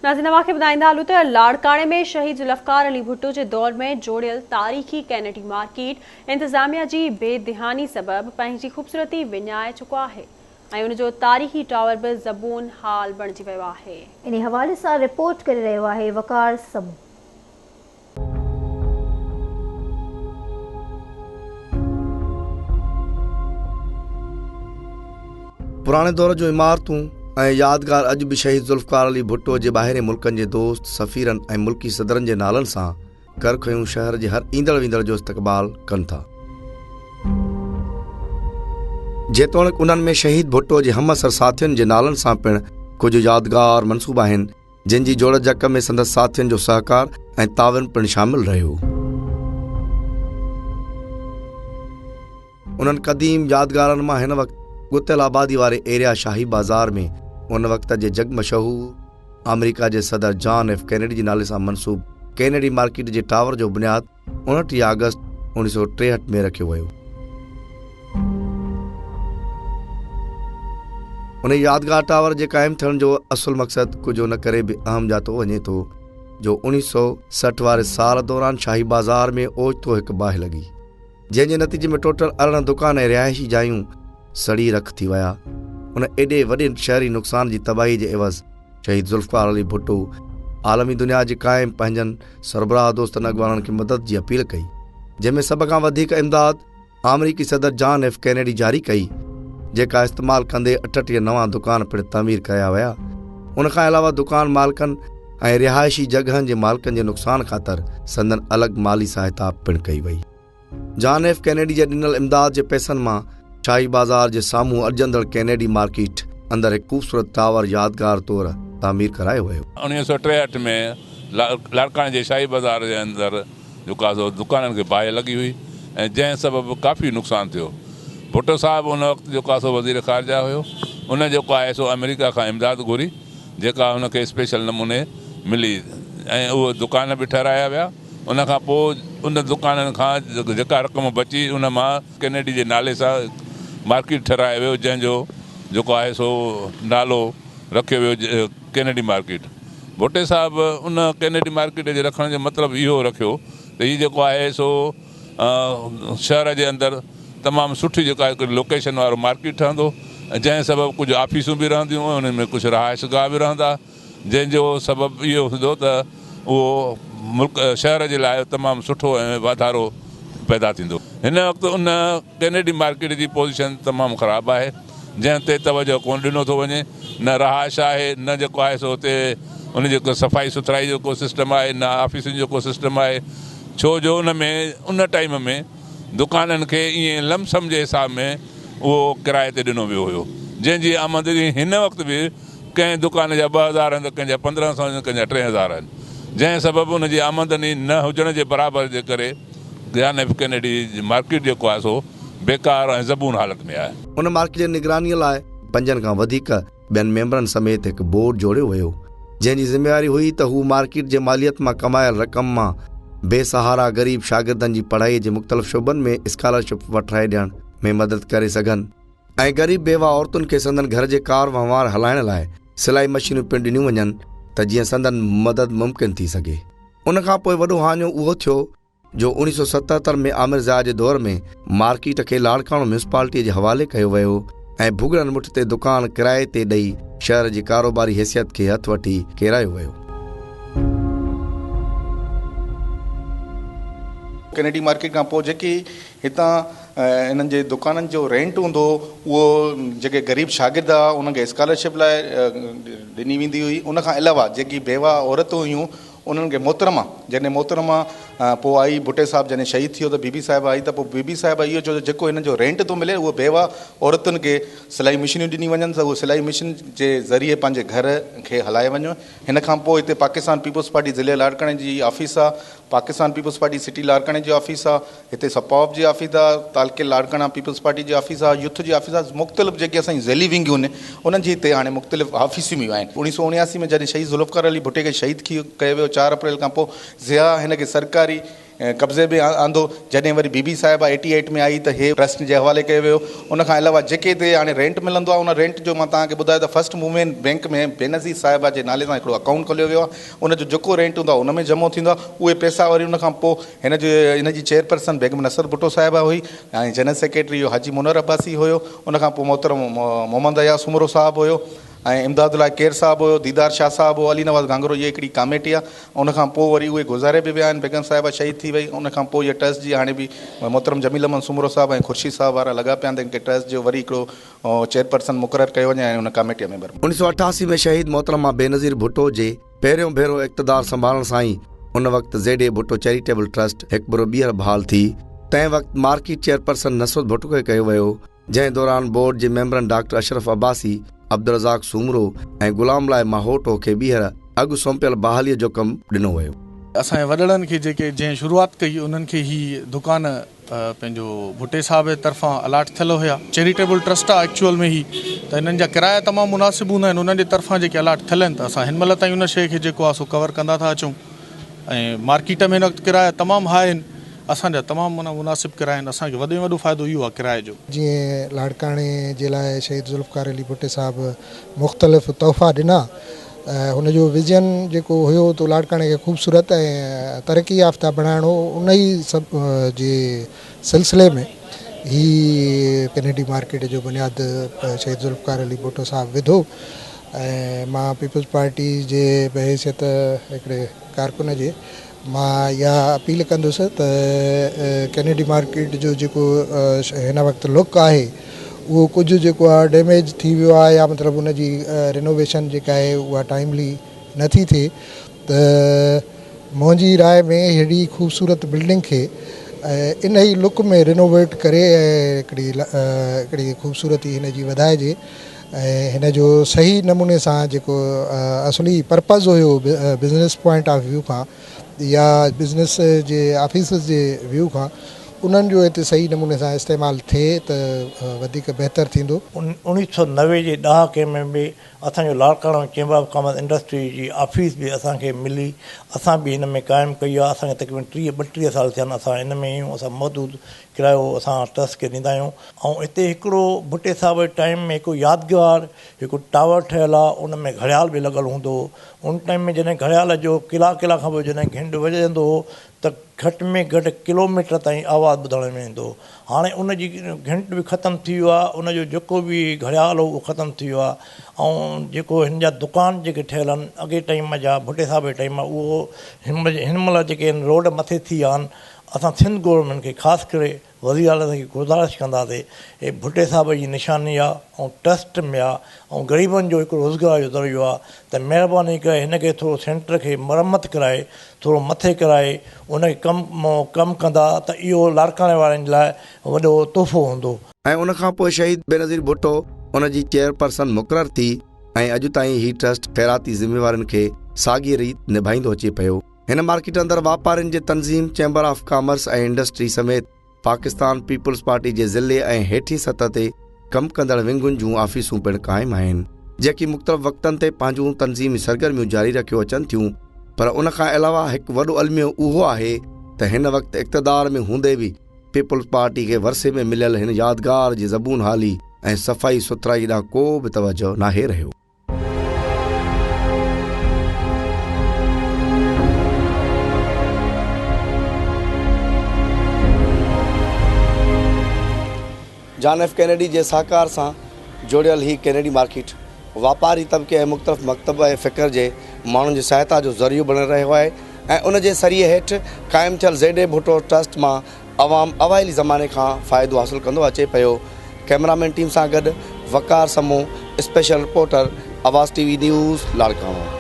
नाज़रीन अवां खे ॿुधाईंदा हलूं त लाड़काणे में शहीद ज़ुल्फ़कार अली भुट्टो जे दौर में जोड़ियल तारीख़ी कैनेडी मार्केट इंतज़ामिया जी बेदिहानी सबब पंहिंजी ख़ूबसूरती विञाए चुको आहे ऐं उन जो तारीख़ी टावर बि ज़बून हाल बणिजी वियो आहे। इन हवाले सां रिपोर्ट करे रहियो आहे वकार समू। पुराने दौर जो इमारतूं ऐं यादगार अॼु बि शहीद ज़ुल्फ़कार अली भुट्टो जे ॿाहिरि मुल्कनि जे दोस्त सफ़ीरनि ऐं मुल्की सदरनि जे नालनि सां करखयूं शहर जे हर ईंदड़ वेंदड़ जो इस्तक़बाल कनि था। जेतोणीकि उन्हनि में शहीद भुट्टो जे हमअसर साथियुनि जे नालनि सां पिणु कुझु यादगार मनसूबा आहिनि जिन जी जोड़ जक में संदसि साथियुनि जो सहकार ऐं तावन पिणु शामिल रहियो। उन्हनि क़दीम यादगारनि मां हिन वक़्तु गुतल आबादी वारे एरिया शाही बाज़ार में उन वक़्त जे जग मशहूर अमेरिका जे सदर जॉन एफ कैनेडी जे नाले सां मनसूब कैनेडी मार्केट जे टावर जो बुनियाद 29 अगस्त 1963 में रखियो वियो। उन यादगार टावर जे क़ाइमु थियण जो असुल मक़सदु कुझु न करे बि अहम जातो वञे थो जो 1960 वारे साल दौरान शाही बाज़ार में ओचितो हिकु बाहि लॻी, जंहिंजे नतीजे में टोटल 18 दुकान ऐं रिहाइशी जायूं सड़ी रख थी विया। उन एॾे वॾे शहरी नुक़सान जी तबाही जे एवज़ शहीद ज़ुल्फ़कार अली भुट्टो आलमी दुनिया जे क़ाइमु पंहिंजनि सरबराह दोस्तनि अॻवाननि खे मदद जी अपील कई, जंहिंमें सभ खां वधीक इमदाद अमरीकी सदर जॉन एफ कैनेडी जारी कई, जेका इस्तेमालु कंदे 38 नवां दुकान पिणु तामीर कया विया। उन खां अलावा दुकान मालिकनि ऐं रिहाइशी जॻहनि जे मालिकनि जे नुक़सान ख़ातिर संदन अलॻि माली सहायता पिणु कई वई। जॉन एफ कैनेडी जे ॾिनल इमदाद जे पैसनि मां शाही बाज़ार जे साम्हूं अॼंदड़ कैनेडी मार्केट अंदरि हिकु ख़ूबसूरत टावर यादगार तौरु तामीर करायो वियो। 1963 में लाड़काणे जे शाही बाज़ार जे अंदरि जेका दुकाननि खे बाहि लॻी हुई ऐं जंहिं सबबु काफ़ी नुक़सानु थियो। भुट्टो साहिबु उन वक़्तु जेको आहे सो वज़ीर ख़ारिजा हुयो, उन जेको आहे सो अमेरिका खां इमदाद घुरी जेका हुनखे स्पेशल नमूने मिली ऐं उहे दुकान बि ठाहिराया विया। उन खां पोइ उन दुकाननि खां जेका रक़म बची उन मां कैनेडी जे नाले सां मार्केट ठाहिरायो वियो, जंहिंजो जेको आहे सो नालो रखियो वियो कैनेडी मार्केट। भुट्टे साहिबु उन कैनेडी मार्केट जे रखण जो मतिलबु इहो रखियो त हीउ जेको आहे सो शहर जे अंदरि तमामु सुठी जेका हिकु लोकेशन वारो मार्केट ठहंदो, जंहिं सबबु कुझु ऑफिसूं बि रहंदियूं, उन्हनि में कुझु रहाइशगाह बि रहंदा, जंहिंजो सबबु इहो हूंदो त उहो मुल्क शहर जे लाइ तमामु सुठो ऐं वाधारो पैदा थींदो। हिन वक़्तु उन कैनेडी मार्केट जी पोज़ीशन तमामु ख़राबु आहे, जंहिं ते तवजो कोन ॾिनो थो वञे, न रहाइश आहे, न जेको आहे सो हुते उन जेको सफ़ाई सुथराई जो को सिस्टम आहे, न ऑफिसुनि जो को सिस्टम आहे, छो जो उन टाइम में दुकाननि खे ईअं लमसम जे हिसाब में उहो किराए ते ॾिनो वियो हुयो, जंहिंजी आमदनी हिन वक़्तु बि कंहिं दुकान जा 2000 आहिनि त कंहिंजा 1500 आहिनि, कंहिंजा 3000 आहिनि, जंहिं सबबु उन जी आमदनी न हुजण जे बराबरि जे करे जॉन एफ कैनेडी मार्केट जेको आहे सो बेकार ऐं ज़बून हालत में आहे। उन मार्केट जे निगरानीअ लाइ 5 खां वधीक ॿियनि मेंबरनि समेत हिकु बोर्ड जोड़ियो वियो, जंहिंजी ज़िम्मेवारी हुई त हू मार्केट जे मालियत मां कमायल रक़म मां बेसहारा गरीब शागिर्दनि जी पढ़ाई जे मुख़्तलिफ़ शोबनि में स्कॉलरशिप वठाए ॾियण में मदद करे सघनि ऐं ग़रीब बेवा औरतुनि खे संदन घर जे कार वहिंवार हलाइण लाइ सिलाई मशीनूं पिणु ॾिनियूं वञनि त जीअं संदन मदद मुमकिन थी सघे। उन खां पोइ वॾो हाञो उहो थियो जो 1977 में आमिर ज़िया जे दौर में मार्केट खे लाड़काणो म्यूनिसिपालिटीअ जे हवाले कयो वियो ऐं भुॻड़नि मुठ ते दुकान किराए ते ॾेई शहर जी कारोबारी हैसियत खे हथ वठी केरायो वियो। कैनेडी मार्केट खां पोइ जेकी हितां इन्हनि जे दुकाननि जो रेंट हूंदो उहो जेके ग़रीब शागिर्द आहे उन्हनि खे स्कॉलरशिप लाइ ॾिनी वेंदी हुई। उन खां अलावा जेकी बेवा औरतूं हुयूं उन्हनि खे मोहतरमा, जॾहिं मोहतरमा पोइ आई, भुट्टे साहिबु जॾहिं शहीद थियो त बीबी साहिबा आई, त पोइ बीबी साहिबा इहो चयो जेको हिन जो रेंट थो मिले उहो बेवा औरतुनि खे सिलाई मशीनियूं ॾिनी वञनि त उहो सिलाई मशीन जे ज़रिए पंहिंजे घर खे हलाए वञो। हिन खां पोइ हिते पाकिस्तान पीपुल्स पार्टी ज़िले लाड़काणे जी ऑफिस आहे, पाकिस्तान पीपुल्स पार्टी सिटी लाड़काणे जी ऑफिस आहे, हिते सपाप जी ऑफिस आहे, तालके लाड़काणा पीपुल्स पार्टी जी ऑफिस आहे, यूथ जी ऑफिस आहे, मुख़्तलिफ़ जेके असांजी ज़ैली विंगियूं आहिनि उन्हनि जी हिते हाणे मुख़्तलिफ़ ऑफिसूं बि आहिनि। 1979 में जॾहिं शहीद ज़ुल्फ़कार अली भुट्टे खे शहीद कयो वियो 4 अप्रैल खां पोइ ज़िया हिन खे सरकारी कब्ज़े में आंदो। जॾहिं वरी बीबी साहिबा 88 में आई त हे ट्रस्ट जे हवाले कयो वियो। उनखां अलावा जेके हिते हाणे रेंट मिलंदो आहे, उन रेंट जो मां तव्हांखे ॿुधायो त फर्स्ट मूवमेंट बैंक में बेनज़ीर साहिबा जे नाले सां हिकिड़ो अकाउंट खोलियो वियो आहे। उनजो जेको रेंट हूंदो आहे उन में जमो थींदो आहे। उहे पैसा वरी उनखां पोइ हिनजी चेयरपर्सन बेगम नसर भुट्टो साहिबा हुई ऐं जनरल सेक्रेटरी हाजी मुनर अब्बासी हुयो। उनखां पोइ मोहतरम मोहम्मद अयास सुमरो साहिबु हुयो ऐं इमदादुल्ला केर साहिबु हुयो, दीदार शाह साहिबु हो, अली नवाज़ गांगरो। इहे हिकिड़ी कमेटी आहे। उनखां पोइ वरी उहे गुज़ारे बि विया आहिनि। बेगम साहिबा शहीद थी वई। उनखां पोइ इहा ट्रस्ट जी हाणे बि मोहतरम जमील अहमद सुमरो साहिबु ऐं ख़ुर्शीद साहिबु वारा लॻा पिया आहिनि कि ट्रस्ट जो वरी हिकिड़ो चेयरपर्सन मुक़ररु कयो वञे ऐं उन कमेटीअ में 1988 में शहीद मोहतरमा बेनज़ीर भुट्टो जे पहिरियों भेरो इक़्तिदार संभालण सां ई उन वक़्तु ज़ेडे भुट्टो चैरिटेबल ट्रस्ट हिकु भेरो ॿीहर बहाल थी। तंहिं वक़्तु मार्केट चेयरपर्सन नसरत भुट्टो खे कयो वियो, जंहिं दौरान बोर्ड जे मेंबरनि डॉक्टर अशरफ अब्बासी, अब्दुल रज़ाक सूमरो ऐं गुलाम लाई माहोटो खे ॿीहर अॻु सौंपियल बहालीअ जो कमु ॾिनो वियो। असांजे वॾड़नि खे जेके जंहिं शुरूआति कई उन्हनि खे ही दुकान पंहिंजो भुट्टे साहिब जे तरफ़ां अलाट थियल हुया। चैरिटेबल ट्रस्ट आहे एक्चुअल में ही, त हिननि जा किराया तमामु मुनासिबु हूंदा आहिनि। उन्हनि जे तरफ़ां जेके अलाट थियल आहिनि त असां हिन महिल ताईं उन शइ खे जेको आहे सो कवर कंदा था अचूं। ऐं मार्केट में हिन वक़्तु किराया तमामु हाई आहिनि। असांजा तमामु मुनासिबु किराया आहिनि। असांखे वॾे में वॾो फ़ाइदो इहो आहे किराए जो। जीअं लाड़काणे जे लाइ शहीद ज़ुल्फ़कार अली भुट्टे साहिबु मुख़्तलिफ़ तोहफ़ा ॾिना, हुनजो विज़न जेको हुयो त लाड़काणे खे ख़ूबसूरत ऐं तरक़ी याफ़्ता बणाइणो, उन ई सभु जे सिलसिले में ही कैनेडी मार्केट जो बुनियादु शहीद ज़ुल्फ़कार अली भुट्टो साहिबु विधो। ऐं मां पीपल्स पार्टी जे बहैसियत हिकिड़े कारकुन जे मां इहा अपील कंदुसि त कैनेडी मार्केट जो जेको हिन वक़्तु लुक आहे उहो कुझु जेको आहे डैमेज थी वियो आहे, या मतिलबु उनजी रिनोवेशन जेका आहे उहा टाइमली नथी थिए। त मुंहिंजी राय में हेड़ी ख़ूबसूरत बिल्डिंग खे इन ई लुक में रिनोवेट करे हिकिड़ी ख़ूबसूरती हिन जी वधाइजे ऐं हिन जो सही नमूने सां जेको असली पर्पज़ हुयो बिज़नेस पॉइंट ऑफ व्यू खां या बिज़नेस जे ऑफिस जे व्यू खां, उन्हनि जो हिते सही नमूने सां इस्तेमालु थिए त वधीक बहितरु थींदो। 1990 जे ॾहाके में बि असांजो Larkana chamber of commerce industry जी ऑफिस बि असांखे मिली। असां बि हिन में क़ाइमु कई आहे। असांखे तक़रीबन 32 साल थिया आहिनि असां हिन में आहियूं। असां मौजूदु किरायो असां ट्रस्ट खे ॾींदा आहियूं। ऐं हिते हिकिड़ो भुट्टे साहिब जे टाइम में हिकु यादगार हिकु टावर ठहियलु आहे, उन में घड़ियाल बि लॻल हूंदो हो। उन टाइम में जॾहिं घड़ियाल जो किला खां पोइ जॾहिं घिंड वॼंदो हो त घटि में घटि किलोमीटर ताईं आवाज़ु ॿुधण में ईंदो। हाणे उन जी घंट बि ख़तमु थी वियो आहे। उनजो जेको बि घड़ियाल हो उहो ख़तमु थी वियो आहे। ऐं जेको हिन जा दुकान जेके ठहियल आहिनि अॻे टाइम जा भुट्टे साहिब जे टाइम उहो हिन महिल जेके रोड मथे थी विया आहिनि। असां सिंध गवर्नमेंट खे ख़ासि करे वज़ीर आला खे गुज़ारिश कंदासीं, हे भुट्टे साहिब जी निशानी आहे ऐं ट्रस्ट में आहे ऐं ग़रीबनि जो हिकिड़ो रोज़गार जो ज़रियो आहे, त महिरबानी करे हिन खे थोरो सेंटर खे मरम्मत कराए थोरो मथे कराए उनखे कमु कंदा त इहो लाड़काणे वारनि जे लाइ वॾो तोहफ़ो हूंदो। ऐं उनखां पोइ शहीद बेनज़ीर भुट्टो उन जी चेयरपर्सन मुक़ररु थी ऐं अॼु ताईं ही ट्रस्ट ख़ैराती ज़िम्मेवारनि खे साॻी रीति निभाईंदो अचे पियो। हिन मार्केट अंदरि वापारियुनि जे तंज़ीम, चैम्बर ऑफ कॉमर्स ऐं इंडस्ट्री समेत पाकिस्तान पीपल्स पार्टी जे ज़िले ऐं हेठी सतह ते कमु कंदड़ विंगुनि जूं ऑफिसूं पिणु क़ाइमु आहिनि, जेकी मुख़्तलिफ़ वक़्तनि ते पंहिंजूं तंज़ीमी सरगर्मियूं जारी रखियो अचनि थियूं। पर उनखां अलावा हिकु वॾो अलमियो उहो आहे त हिन वक़्तु इक़्तिदार में हूंदे बि पीपल्स पार्टी खे वरसे में मिलियल हिन यादगार जी ज़बून हाली ऐं सफ़ाई सुथराई ॾांहुं को बि तवजो नाहे रहियो। जॉन एफ कैनेडी जे सहकार सां जोड़ियल ही कैनेडी मार्केट वापारी तबिके ऐं मुख़्तलिफ़ मकतब ऐं फ़िक्र जे माण्हुनि जी सहायता जो ज़रियो बणी रहियो आहे ऐं उन जे ज़रिए हेठि क़ाइमु थियल ज़ेडे भुट्टो ट्रस्ट मां अवाम अवाइली ज़माने खां फ़ाइदो हासिलु कंदो अचे पियो। कैमरामैन टीम सां गॾु वकार समूह, स्पेशल रिपोर्टर, आवाज़ TV न्यूज़, लाड़काणो।